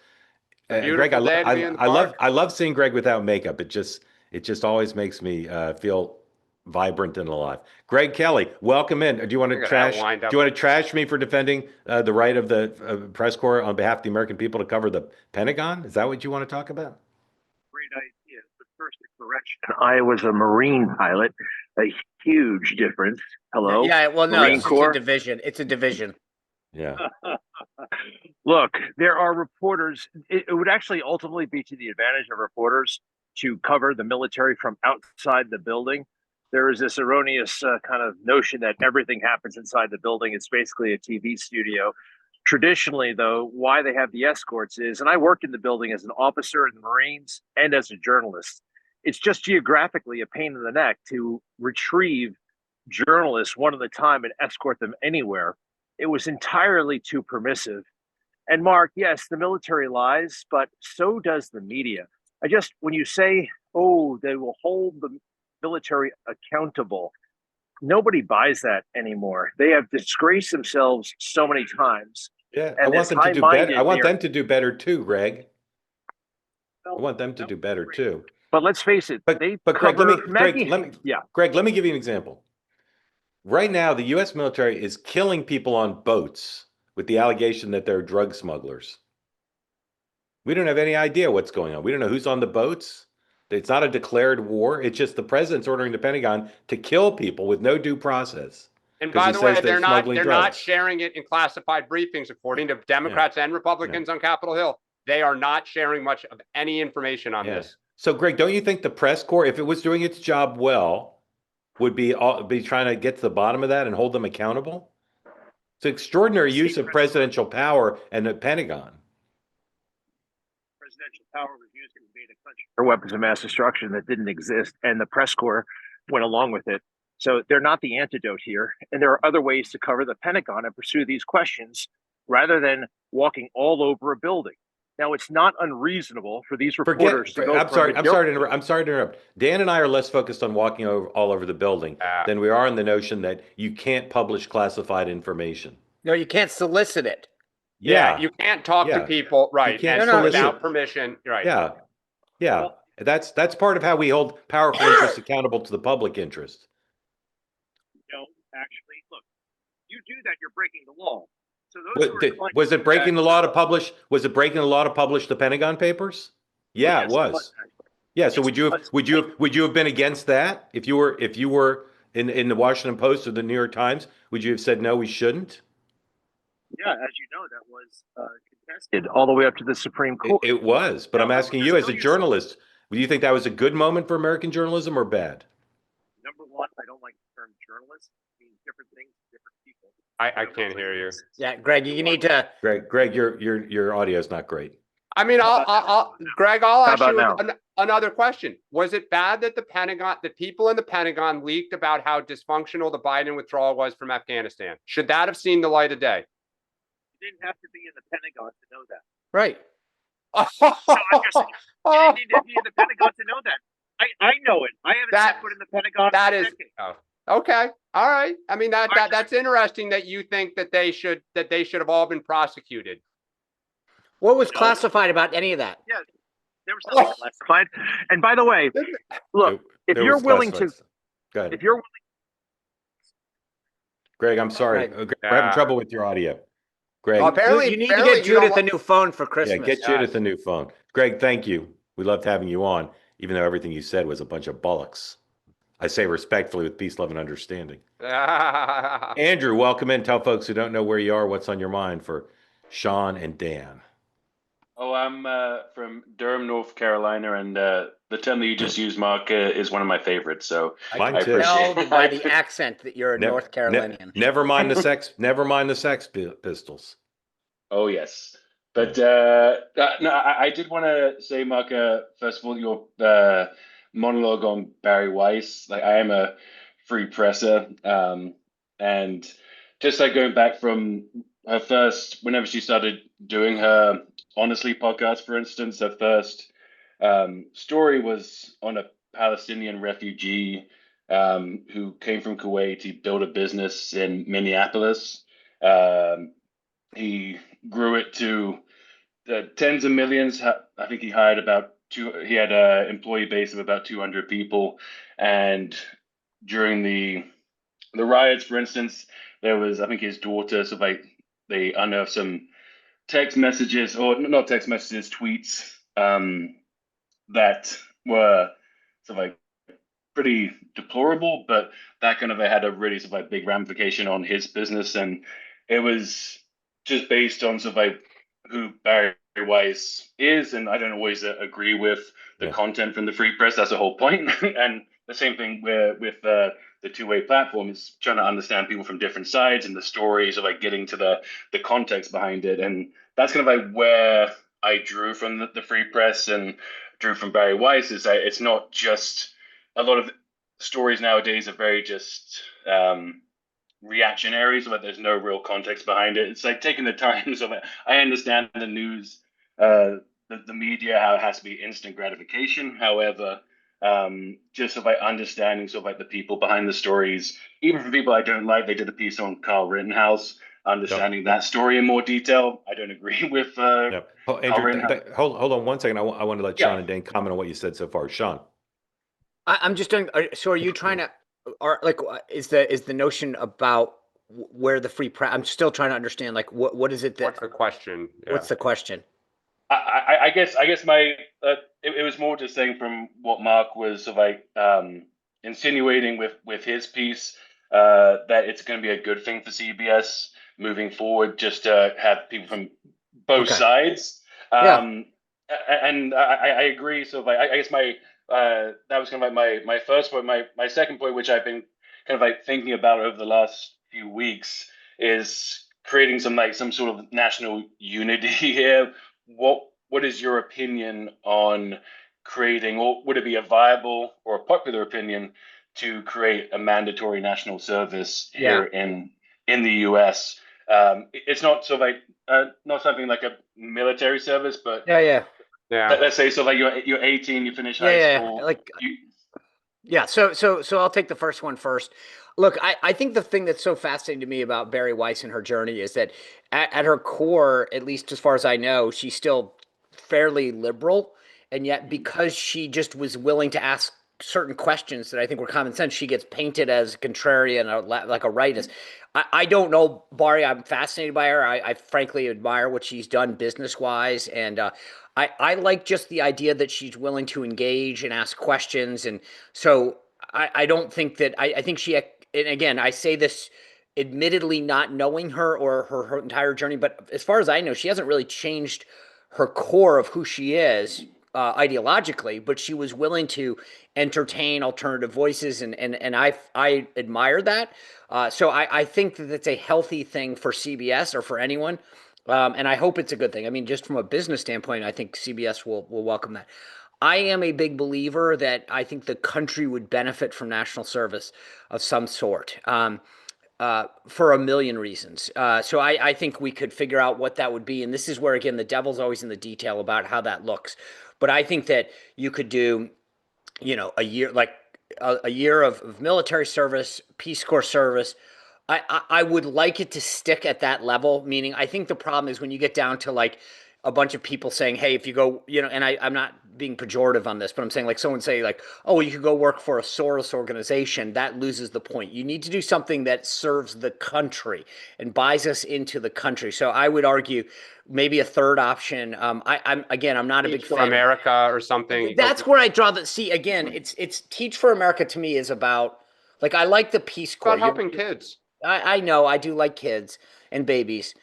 Greg, I love seeing Greg without makeup. It just always makes me feel vibrant and alive. Greg Kelly, welcome in. Do you want to trash me for defending the right of the press corps on behalf of the American people to cover the Pentagon? Is that what you want to talk about? Great idea. But first, a correction. I was a Marine pilot. A huge difference. Hello? Yeah, well, no, Marine it's Corps? a division. It's a division. Yeah. Look, there are reporters. It would actually ultimately be to the advantage of reporters to cover the military from outside the building. There is this erroneous kind of notion that everything happens inside the building. It's basically a TV studio. Traditionally, though, why they have the escorts is, and I worked in the building as an officer in the Marines and as a journalist, it's just geographically a pain in the neck to retrieve journalists one at a time and escort them anywhere. It was entirely too permissive. And Mark, yes, the military lies, but so does the media. When you say, oh, they will hold the military accountable, nobody buys that anymore. They have disgraced themselves so many times. Yeah, I want them to do better. I want them to do better too, Greg. I want them to do better too. But let's face it. But Greg, let me give you an example. Right now, the U.S. military is killing people on boats with the allegation that they're drug smugglers. We don't have any idea what's going on. We don't know who's on the boats. It's not a declared war. It's just the president's ordering the Pentagon to kill people with no due process. And by the way, they're not sharing it in classified briefings, according to Democrats and Republicans on Capitol Hill. They are not sharing much of any information on this. So, Greg, don't you think the press corps, if it was doing its job well, would be trying to get to the bottom of that and hold them accountable? It's an extraordinary use of presidential power and the Pentagon. Presidential power was used to invade a country for weapons of mass destruction that didn't exist, and the press corps went along with it. So they're not the antidote here. And there are other ways to cover the Pentagon and pursue these questions rather than walking all over a building. Now, it's not unreasonable for these reporters to go I'm sorry. from I'm sorry to interrupt. I'm sorry to interrupt. Dan and I are less focused on walking all over the building than we are on the notion that you can't publish classified information. No, you can't solicit it. Yeah, you can't talk to people, right? can't And solicit. without permission, right? Yeah. Well, That's part of how we hold powerful interests accountable to the public interest. No, actually, look, you do that, you're breaking the law. So those who are claiming Was it breaking that- the law to publish? Was it breaking the law to publish the Pentagon Papers? Yeah, Yes, it was. Yeah. So would you have been against that if you were in the Washington Post or the New York Times? Would you have said no, we shouldn't? Yeah, as you know, that was contested all the way up to the Supreme Court. It was, but Now, I'm asking you as a journalist, do you think that was a good moment for American journalism or bad? Number one, I don't like the term journalist. It means different things to different people. I can't hear you. Yeah, Greg, you need to. Greg, your audio is not great. I mean, Greg, I'll How ask you about another question. Was it bad that the people in the Pentagon leaked about how dysfunctional the Biden withdrawal was from Afghanistan? Should that have seen the light of day? You didn't have to be in the Pentagon to know that. Right. No, I'm just saying, you didn't need to be in the Pentagon to know that. I know it. I haven't set foot in the Pentagon That for a is decade. okay. All right. I mean that's interesting that you think that they should have all been prosecuted. What was classified about any of that? Yeah, there was nothing classified. And by the way, look, if There you're was willing to, classified. Go ahead. if you're Greg, I'm sorry. Right. Greg, we're having trouble with your audio. Greg, Apparently, You need to apparently get you don't Judith a new phone for yeah, Christmas. get Judith a new phone. Greg, thank you. We loved having you on, even though everything you said was a bunch of bollocks. I say respectfully with peace, love, and understanding. Andrew, welcome in. Tell folks who don't know where you are what's on your mind for Sean and Dan. Oh, I'm from Durham, North Carolina, and the term that you just used, Mark, is one of my favorites. So Mine I too. appreciate Tell by the accent that you're a North Carolinian. Never mind the sex. Never mind the Sex Pistols. Oh, yes. But no, I did want to say, Mark, first of all, your monologue on Barry Weiss. Like, I am a free presser, and just like going back from her first, whenever she started doing her Honestly podcast, for instance, her first story was on a Palestinian refugee who came from Kuwait. He built a business in Minneapolis. He grew it to tens of millions. I think he hired about he had an employee base of about 200 people. And during the riots, for instance, there was, I think, his daughter, so they unearthed some text messages, or not text messages, tweets that were sort of like pretty deplorable, but that kind of had a really sort of like big ramification on his business. And it was just based on sort of like who Barry Weiss is, and I don't always agree with the content from the Free Press. That's the whole point. And the same thing with the two-way platform is trying to understand people from different sides and the stories of like getting to the context behind it. And that's kind of like where I drew from the Free Press and drew from Barry Weiss, is that it's not just a lot of stories nowadays are very just reactionary, so that there's no real context behind it. It's like taking the time. So I understand the news, the media, how it has to be instant gratification. However, just sort of like understanding sort of like the people behind the stories, even from people I don't like. They did a piece on Kyle Rittenhouse, understanding that story in more detail. I don't agree with. Andrew, hold on 1 second. I want to let Sean and Dan comment on what you said so far. Sean, I'm just doing. So, are you trying to, or like, is the notion about where the free press? I'm still trying to understand. Like, what is it that? What's the question? Yeah. What's the question? I guess my it was more just saying from what Mark was sort of like insinuating with his piece, that it's going to be a good thing for CBS moving forward, just to have people from both sides. And I agree. So I guess my that was kind of like my first point. My second point, which I've been kind of like thinking about over the last few weeks, is creating some sort of national unity here. What is your opinion on creating, or would it be a viable or a popular opinion to create a mandatory national service Yeah. here in the US. It's not sort of like not something like a military service, but Yeah. let's say sort of like you're 18, you finish high Yeah. school. Like, yeah. So I'll take the first one first. Look, I think the thing that's so fascinating to me about Barry Weiss and her journey is that at her core, at least as far as I know, she's still fairly liberal. And yet, because she just was willing to ask certain questions that I think were common sense, she gets painted as contrarian or like a rightist. I don't know, Barry. I'm fascinated by her. I frankly admire what she's done business wise, and I like just the idea that she's willing to engage and ask questions. And so I don't think that I think she. And again, I say this admittedly not knowing her or her entire journey, but as far as I know, she hasn't really changed her core of who she is ideologically, but she was willing to entertain alternative voices, and I admire that. So I think that it's a healthy thing for CBS or for anyone, and I hope it's a good thing. I mean, just from a business standpoint, I think CBS will welcome that. I am a big believer that I think the country would benefit from national service of some sort. For a million reasons. So I think we could figure out what that would be. And this is where, again, the devil's always in the detail about how that looks. But I think that you could do, a year, like a year of military service, Peace Corps service. I would like it to stick at that level, meaning I think the problem is when you get down to like a bunch of people saying, hey, if you go, and I'm not being pejorative on this, but I'm saying like someone say like, oh, you could go work for a Soros organization, that loses the point. You need to do something that serves the country and buys us into the country. So I would argue maybe a third option. I'm not a big Teach for fan. America or something. That's where I draw the, see, again, it's Teach for America to me is about, like, I like the Peace Corps. About helping kids. I know I do like kids and babies.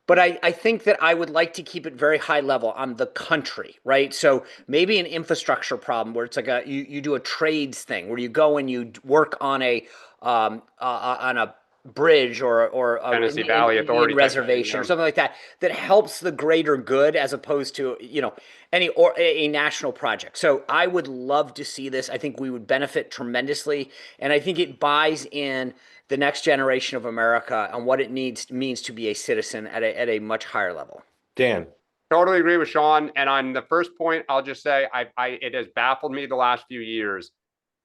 But I think that I would like to keep it very high level on the country, right? So maybe an infrastructure problem where it's like you do a trades thing where you go and you work on a bridge or a Tennessee Valley Indian Authority reservation or something like that that helps the greater good as opposed to any or a national project. So I would love to see this. I think we would benefit tremendously, and I think it buys in the next generation of America and what it means to be a citizen at a much higher level. Dan. Totally agree with Sean. And on the first point, I'll just say it has baffled me the last few years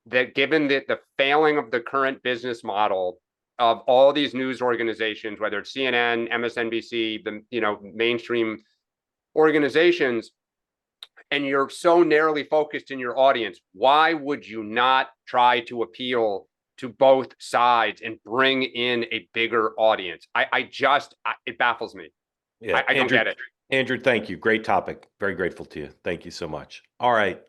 that given the failing of the current business model of all these news organizations, whether it's CNN, MSNBC, the mainstream organizations, and you're so narrowly focused in your audience, why would you not try to appeal to both sides and bring in a bigger audience? It baffles me. Yeah, I don't get it. Andrew, thank you. Great topic. Very grateful to you. Thank you so much. All right.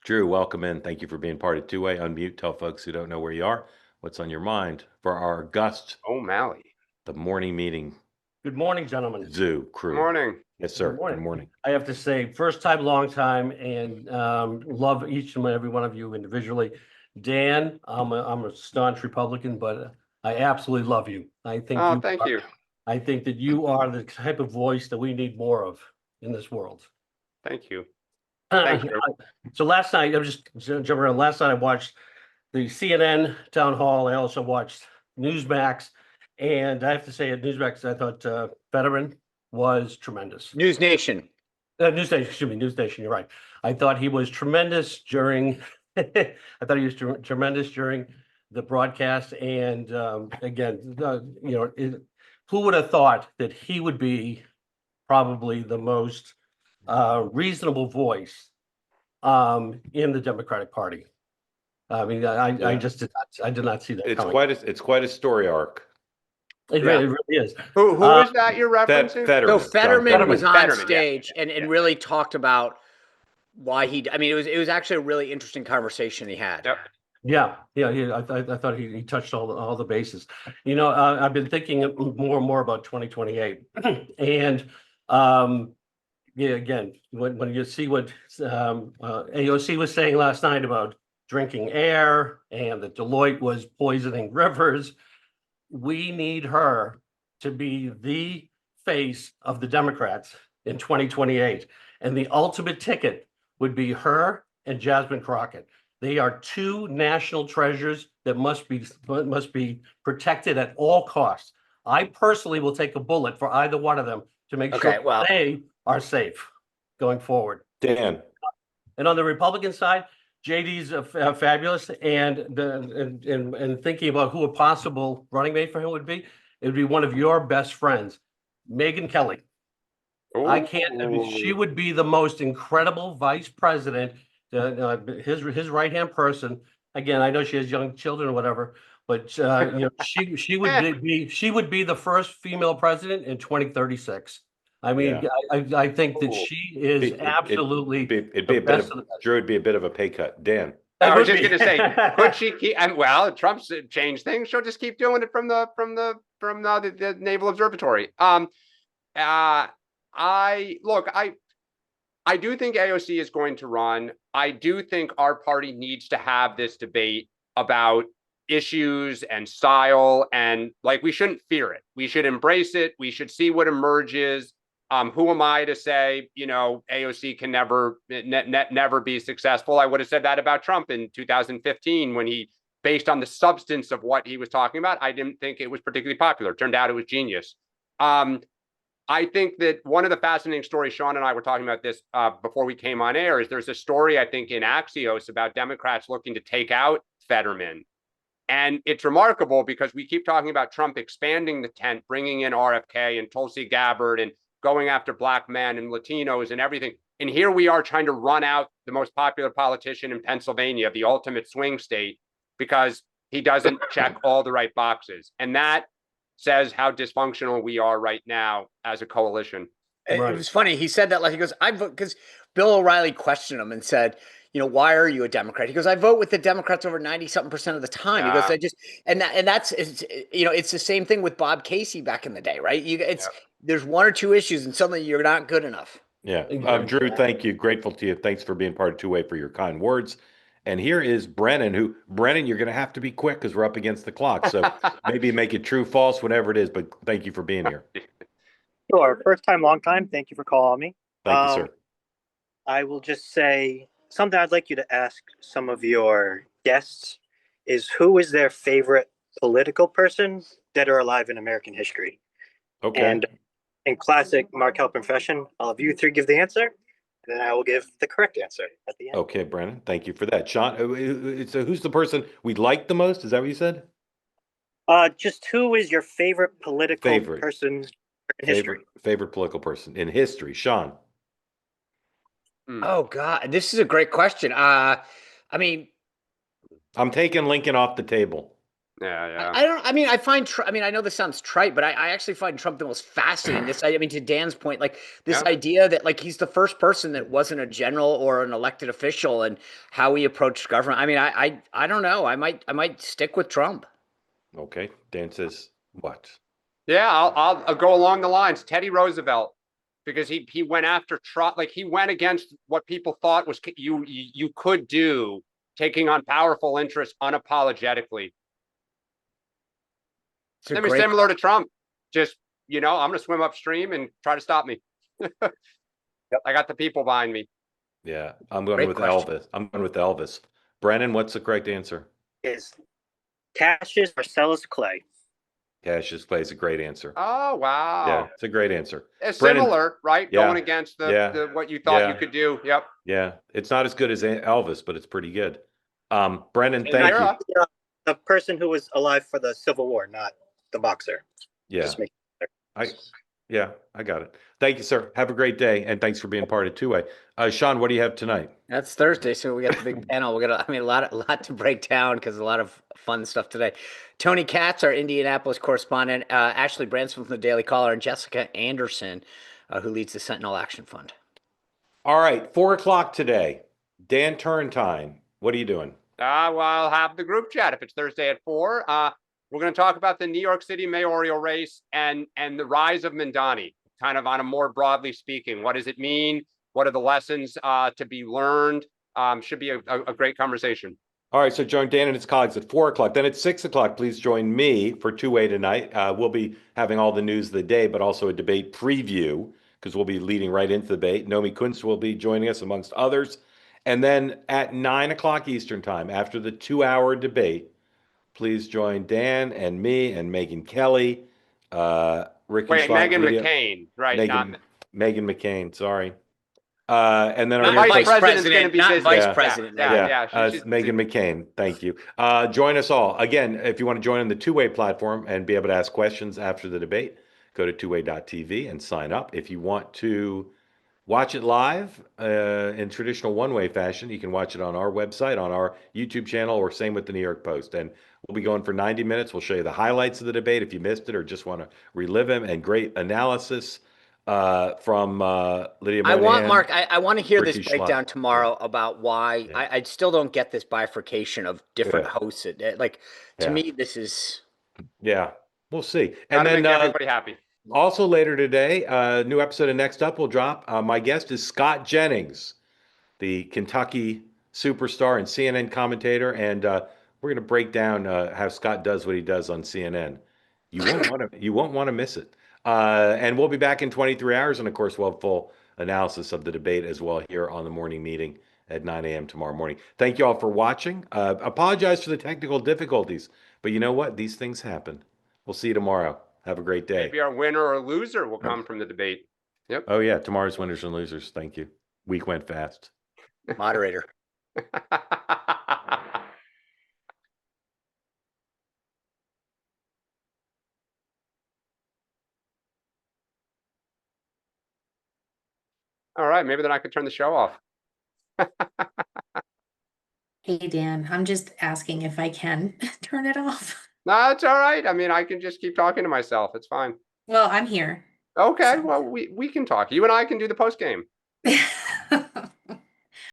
Drew, welcome in. Thank you for being part of Two-Way. Unmute. Tell folks who don't know where you are what's on your mind for our August O'Malley, the morning meeting. Good morning, gentlemen. Zoo crew. Good morning. Yes, sir. Good morning. I have to say, first time, long time, and love each and every one of you individually. Dan, I'm a staunch Republican, but I absolutely love you. I think. Thank you. I think that you are the type of voice that we need more of in this world. Thank you. Thank you. So last night, I'm just jumping around. Last night I watched the CNN town hall. I also watched Newsmax, and I have to say at Newsmax, I thought Fetterman was tremendous. News Nation. News Nation, excuse me, News Nation, you're right. I thought he was tremendous during, tremendous during the broadcast. And again, who would have thought that he would be probably the most reasonable voice in the Democratic Party? I mean, I just did not see that coming. It's quite a story arc. It really is. Who is that you're referencing? So Fetterman was on Fetterman, stage and really talked about why it was actually a really interesting conversation he had. Yep. Yeah. I thought he touched all the bases. I've been thinking more and more about 2028, and again, when you see what AOC was saying last night about drinking air and that Deloitte was poisoning rivers. We need her to be the face of the Democrats in 2028. And the ultimate ticket would be her and Jasmine Crockett. They are two national treasures that must be protected at all costs. I personally will take a bullet for either one of them to make Okay, sure well, they are safe going forward. Dan. And on the Republican side, JD's fabulous, and thinking about who a possible running mate for him would be, it would be one of your best friends, Megyn Kelly. I can't. I mean, she would be the most incredible vice president. His right hand person. Again, I know she has young children or whatever, but she would be the first female president in 2036. I mean, Yeah. I think that she is absolutely the best of the best. Drew, it'd be a bit of a pay cut. Dan. I It was would just be. going to say, could she keep? And well, Trump's changed things. She'll just keep doing it from the Naval Observatory. I do think AOC is going to run. I do think our party needs to have this debate about issues and style, and like, we shouldn't fear it. We should embrace it. We should see what emerges. Who am I to say, AOC can never be successful? I would have said that about Trump in 2015 when he, based on the substance of what he was talking about, I didn't think it was particularly popular. Turned out it was genius. I think that one of the fascinating stories, Sean and I were talking about this before we came on air, is there's a story, I think, in Axios about Democrats looking to take out Fetterman. And it's remarkable because we keep talking about Trump expanding the tent, bringing in RFK and Tulsi Gabbard and going after Black men and Latinos and everything. And here we are trying to run out the most popular politician in Pennsylvania, the ultimate swing state, because he doesn't check all the right boxes. And that says how dysfunctional we are right now as a coalition. Right. It was funny. He said that, like, he goes, I vote, because Bill O'Reilly questioned him and said, why are you a Democrat? He goes, I vote with the Democrats over 90-something% of the time. He goes, it's the same thing with Bob Casey back in the day, right? There's one or two issues and suddenly you're not good enough. Yeah. Drew, thank you. Grateful to you. Thanks for being part of Two Way, for your kind words. And here is Brennan, Brennan, you're going to have to be quick because we're up against the clock. So maybe make it true, false, whatever it is. But thank you for being here. Sure. First time, long time. Thank you for calling me. Thank you, sir. I will just say something I'd like you to ask some of your guests is, who is their favorite political person, dead or alive, in American history? Okay. And in classic Mark Halpern fashion, I'll have you three give the answer, and then I will give the correct answer at the end. Okay, Brennan. Thank you for that. Sean, so who's the person we like the most? Is that what you said? Just who is your favorite political person in history? Favorite political person in history. Sean. Oh God, this is a great question. I mean, I'm taking Lincoln off the table. Yeah. I know this sounds trite, but I actually find Trump the most fascinating. To Dan's point, like this idea that, like, he's the first person that wasn't a general or an elected official, and how he approached government. I mean, I don't know. I might stick with Trump. Okay. Dan says what? Yeah, I'll go along the lines. Teddy Roosevelt, because he went after Trump. Like, he went against what people thought was you could do, taking on powerful interests unapologetically. Similar to Trump, just, I'm going to swim upstream and try to stop me. Yep. I got the people behind me. Yeah, I'm going with Elvis. Brennan, what's the correct answer? Is Cassius Marcellus Clay. Cassius Clay is a great answer. Oh, wow. Yeah, it's a great answer. It's Brennan, similar, right? Yeah, going against the what you thought you could do. Yep. Yeah, it's not as good as Elvis, but it's pretty good. Brennan, thank you. The person who was alive for the Civil War, not the boxer. Yeah. I got it. Thank you, sir. Have a great day, and thanks for being part of Two Way. Sean, what do you have tonight? That's Thursday, so we got the big panel. We got, a lot to break down, because a lot of fun stuff today. Tony Katz, our Indianapolis correspondent, Ashley Branson from the Daily Caller, and Jessica Anderson, who leads the Sentinel Action Fund. All right, 4:00 today. Dan Turrentine, what are you doing? Well, I'll have the group chat if it's Thursday at 4. We're going to talk about the New York City mayoral race and the rise of Mamdani, kind of on a more broadly speaking. What does it mean? What are the lessons to be learned? Should be a great conversation. All right, so join Dan and his colleagues at 4:00. Then at 6:00, please join me for Two Way tonight. We'll be having all the news of the day, but also a debate preview because we'll be leading right into the debate. Nomi Kunst will be joining us amongst others. And then at 9 o'clock Eastern time, after the 2-hour debate, please join Dan and me and Megyn Kelly, Ricky Wait, Schlott, Meghan Lydia- McCain, right? Megyn McCain, sorry. And then The our Not vice vice president's going to president, be not busy. vice Yeah. president. Yeah, Megyn. she's Megyn McCain, thank you. Join us all. Again, if you want to join on the two-way platform and be able to ask questions after the debate, go to tway.tv and sign up. If you want to watch it live in traditional one-way fashion, you can watch it on our website, on our YouTube channel, or same with the New York Post. And we'll be going for 90 minutes. We'll show you the highlights of the debate if you missed it or just want to relive them, and great analysis from Lydia I want Moynihan. Mark. I want to hear this Ricky breakdown Schlott. tomorrow about why. Yeah. I still don't get this bifurcation of different Yeah. hosts. Like to Yeah. me, this is. Yeah, we'll see. Got And to then make everybody happy. also later today, new episode of Next Up will drop. My guest is Scott Jennings, the Kentucky superstar and CNN commentator, and we're going to break down how Scott does what he does on CNN. You won't want to miss it. And we'll be back in 23 hours, and of course, we'll have full analysis of the debate as well here on the morning meeting at 9 a.m. tomorrow morning. Thank you all for watching. Apologize for the technical difficulties, but you know what? These things happen. We'll see you tomorrow. Have a great day. Maybe our winner or loser will come from the debate. Yep. Oh yeah, tomorrow's winners and losers. Thank you. Week went fast. Moderator. All right, maybe then I could turn the show off. Hey, Dan, I'm just asking if I can turn it off. No, it's all right. I mean, I can just keep talking to myself. It's fine. Well, I'm here. Okay, well, we can talk. You and I can do the post game.